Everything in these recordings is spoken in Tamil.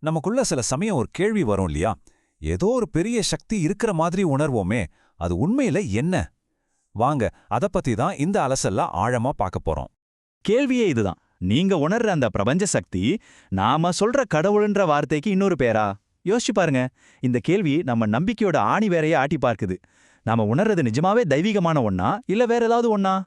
நமக்குள்ள சில சமயம் ஒரு கேள்வி வரும் இல்லையா? ஏதோ ஒரு பெரிய சக்தி இருக்கிற மாதிரி உணர்வோமே, அது உண்மையில என்ன? வாங்க அத பத்தி தான் இந்த அலசல்ல ஆழமா பார்க்க போறோம். கேள்வியே இதுதான். நீங்க உணர்ற அந்த பிரபஞ்ச சக்தி நாம சொல்ற கடவுள்ன்ற வார்த்தைக்கு இன்னொரு பேரா? யோசிச்சு பாருங்க. இந்த கேள்வி நம்ம நம்பிக்கையோட ஆணி வேறைய ஆட்டி பார்க்குது. நாம உணர்றது நிஜமாவே தெய்வீகமான ஒண்ணா இல்ல வேற ஏதாவது ஒண்ணா?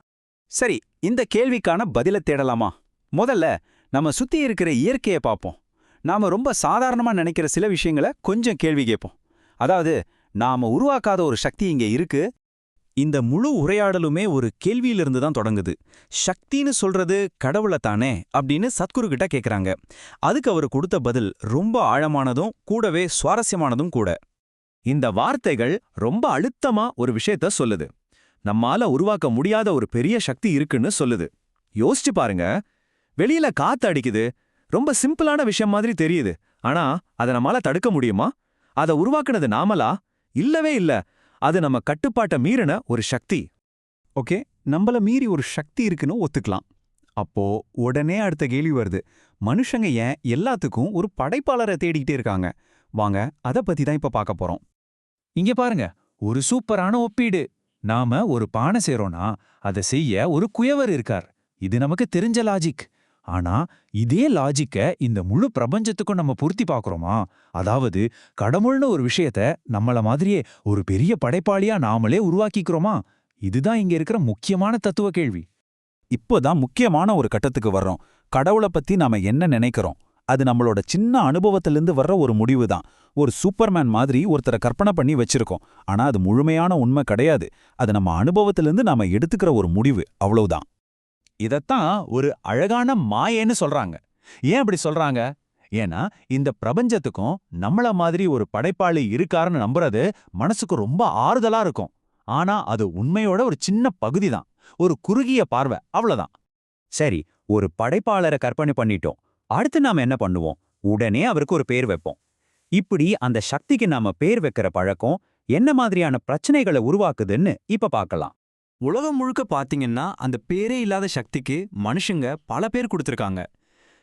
சரி, இந்த கேள்விக்கான பதில தேடலாமா? முதல்ல நம்ம சுத்தி இருக்கிற இயற்கையை பார்ப்போம். நாம ரொம்ப சாதாரணமா நினைக்கிற சில விஷயங்களை கொஞ்சம் கேள்வி கேட்போம். அதாவது, நாம உருவாக்காத ஒரு சக்தி இங்க இருக்கு. இந்த முழு உரையாடலுமே ஒரு கேள்வியிலிருந்து தான் தொடங்குது. சக்தின்னு சொல்றது கடவுளை தானே அப்படின்னு சத்குரு கிட்ட கேக்குறாங்க. அதுக்கு அவர் கொடுத்த பதில் ரொம்ப ஆழமானதும் கூடவே சுவாரஸ்யமானதும் கூட. இந்த வார்த்தைகள் ரொம்ப அழுத்தமா ஒரு விஷயத்த சொல்லுது. நம்மால உருவாக்க முடியாத ஒரு பெரிய சக்தி இருக்குன்னு சொல்லுது. யோசிச்சு பாருங்க. வெளியில காத்து அடிக்குது. ரொம்ப சிம்பிளான விஷயம் மாதிரி தெரியுது. ஆனா அதை நம்மால தடுக்க முடியுமா? அதை உருவாக்குனது நாமலா? இல்லவே இல்ல. அது நம்ம கட்டுப்பாட்டை மீறின ஒரு சக்தி. ஓகே, நம்மள மீறி ஒரு சக்தி இருக்குன்னு ஒத்துக்கலாம். அப்போ உடனே அடுத்த கேள்வி வருது. மனுஷங்க ஏன் எல்லாத்துக்கும் ஒரு படைப்பாளரை தேடிக்கிட்டே இருக்காங்க? வாங்க அத பத்தி தான் இப்ப பார்க்க போறோம். இங்க பாருங்க, ஒரு சூப்பரான ஒப்பீடு. நாம ஒரு பானை செய்றோம்னா அதை செய்ய ஒரு குயவர் இருக்கார். இது நமக்கு தெரிஞ்ச லாஜிக். ஆனா இதே லாஜிக்க இந்த முழு பிரபஞ்சத்துக்கும் நம்ம பொருத்தி பார்க்கறோமா? அதாவது கடவுள்னு ஒரு விஷயத்த நம்மள மாதிரியே ஒரு பெரிய படைப்பாளியா நாமளே உருவாக்கிக்கிறோமா? இதுதான் இங்க இருக்கிற முக்கியமான தத்துவ கேள்வி. இப்போதான் முக்கியமான ஒரு கட்டத்துக்கு வர்றோம். கடவுளை பத்தி நாம என்ன நினைக்கிறோம்? அது நம்மளோட சின்ன அனுபவத்திலிருந்து வர்ற ஒரு முடிவு தான். ஒரு சூப்பர்மேன் மாதிரி ஒருத்தரை கற்பனை பண்ணி வச்சிருக்கோம். ஆனா அது முழுமையான உண்மை கிடையாது. அது நம்ம அனுபவத்திலிருந்து நாம எடுத்துக்கிற ஒரு முடிவு, அவ்வளவுதான். இதத்தான் ஒரு அழகான மாயேன்னு சொல்றாங்க. ஏன் அப்படி சொல்றாங்க? ஏன்னா இந்த பிரபஞ்சத்துக்கும் நம்மள மாதிரி ஒரு படைப்பாளி இருக்காருன்னு நம்புறது மனசுக்கு ரொம்ப ஆறுதலா இருக்கும். ஆனா அது உண்மையோட ஒரு சின்ன பகுதி தான். ஒரு குறுகிய பார்வை, அவ்வளவுதான். சரி, ஒரு படைப்பாளரை கற்பனை பண்ணிட்டோம். அடுத்து நாம என்ன பண்ணுவோம்? உடனே அவருக்கு ஒரு பேர் வைப்போம். இப்படி அந்த சக்திக்கு நாம பேர் வைக்கிற பழக்கம் என்ன மாதிரியான பிரச்சனைகளை உருவாக்குதுன்னு இப்ப பார்க்கலாம். உலகம் முழுக்க பாத்தீங்கன்னா அந்த பேரே இல்லாத சக்திக்கு மனுஷங்க பல பேர் கொடுத்திருக்காங்க.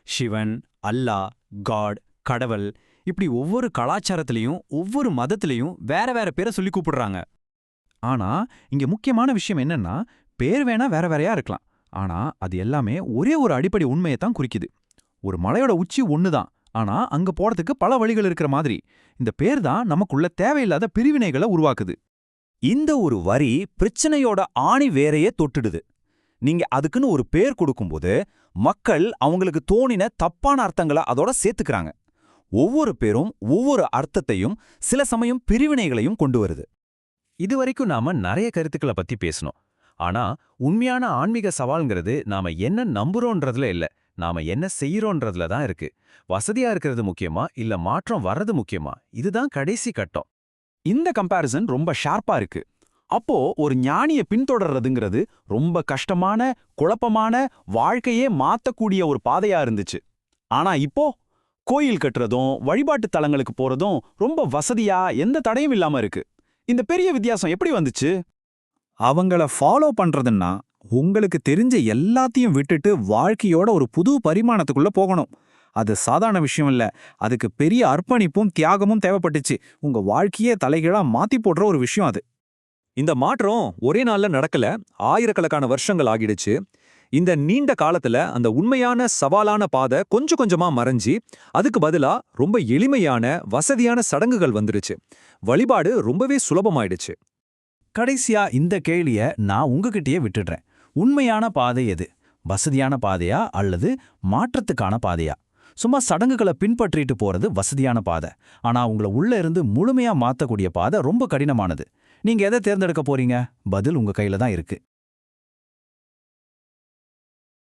சிவன், அல்லா, காட், கடவுள், இப்படி ஒவ்வொரு கலாச்சாரத்திலையும் ஒவ்வொரு மதத்திலையும் வேற வேற பேரை சொல்லி கூப்பிடுறாங்க. ஆனா இங்க முக்கியமான விஷயம் என்னன்னா, பேர் வேணா வேற வேறையா இருக்கலாம். ஆனா அது எல்லாமே ஒரே ஒரு அடிப்படை உண்மையை தான் குறிக்குது. ஒரு மலையோட உச்சி ஒண்ணுதான். ஆனா அங்க போறதுக்கு பல வழிகள் இருக்கிற மாதிரி இந்த பேர் தான் நமக்குள்ள தேவையில்லாத பிரிவினைகளை உருவாக்குது. இந்த ஒரு வரி பிரச்சனையோட ஆணி வேறையே தொட்டுடுது. நீங்க அதுக்குன்னு ஒரு பேர் கொடுக்கும்போது மக்கள் அவங்களுக்கு தோணின தப்பான அர்த்தங்களை அதோட சேர்த்துக்கிறாங்க. ஒவ்வொரு பேரும் ஒவ்வொரு அர்த்தத்தையும் சில சமயம் பிரிவினைகளையும் கொண்டு வருது. இதுவரைக்கும் நாம நிறைய கருத்துக்களை பத்தி பேசணும். ஆனா உண்மையான ஆன்மீக சவால்ங்கிறது நாம என்ன நம்புறோன்றதுல இல்ல, நாம என்ன செய்யறோன்றதுல தான் இருக்கு. வசதியா இருக்கிறது முக்கியமா இல்ல மாற்றம் வர்றது முக்கியமா? இதுதான் கடைசி கட்டம். இந்த கம்பேரிசன் ரொம்ப ஷார்ப்பா இருக்கு. அப்போ ஒரு ஞானிய பின்தொடர்றதுங்கிறது ரொம்ப கஷ்டமான, குழப்பமான, வாழ்க்கையே மாத்தக்கூடிய ஒரு பாதையா இருந்துச்சு. ஆனா இப்போ கோயில் கட்டுறதும் வழிபாட்டு தலங்களுக்கு போறதும் ரொம்ப வசதியா, எந்த தடையும் இல்லாம இருக்கு. இந்த பெரிய வித்தியாசம் எப்படி வந்துச்சு? அவங்கள ஃபாலோ பண்றதுன்னா உங்களுக்கு தெரிஞ்ச எல்லாத்தையும் விட்டுட்டு வாழ்க்கையோட ஒரு புது பரிமாணத்துக்குள்ள போகணும். அது சாதாரண விஷயம் இல்ல. அதுக்கு பெரிய அர்ப்பணிப்பும் தியாகமும் தேவைப்பட்டுச்சு. உங்க வாழ்க்கையே தலைகீழா மாத்தி போடுற ஒரு விஷயம் அது. இந்த மாற்றம் ஒரே நாள்ல நடக்கல, ஆயிரக்கணக்கான வருஷங்கள் ஆகிடுச்சு. இந்த நீண்ட காலத்துல அந்த உண்மையான சவாலான பாதை கொஞ்சம் கொஞ்சமா மறைஞ்சி அதுக்கு பதிலா ரொம்ப எளிமையான வசதியான சடங்குகள் வந்துருச்சு. வழிபாடு ரொம்பவே சுலபமாயிடுச்சு. கடைசியா இந்த கேள்விய நான் உங்ககிட்டயே விட்டுடுறேன். உண்மையான பாதை எது? வசதியான பாதையா அல்லது மாற்றத்துக்கான பாதையா? சும்மா சடங்குகளை பின்பற்றிட்டு போறது வசதியான பாதை. ஆனா உங்களை உள்ள இருந்து முழுமையா மாத்தக்கூடிய பாதை ரொம்ப கடினமானது. நீங்க எதை தேர்ந்தெடுக்க போறீங்க? பதில் உங்க கையில தான் இருக்கு.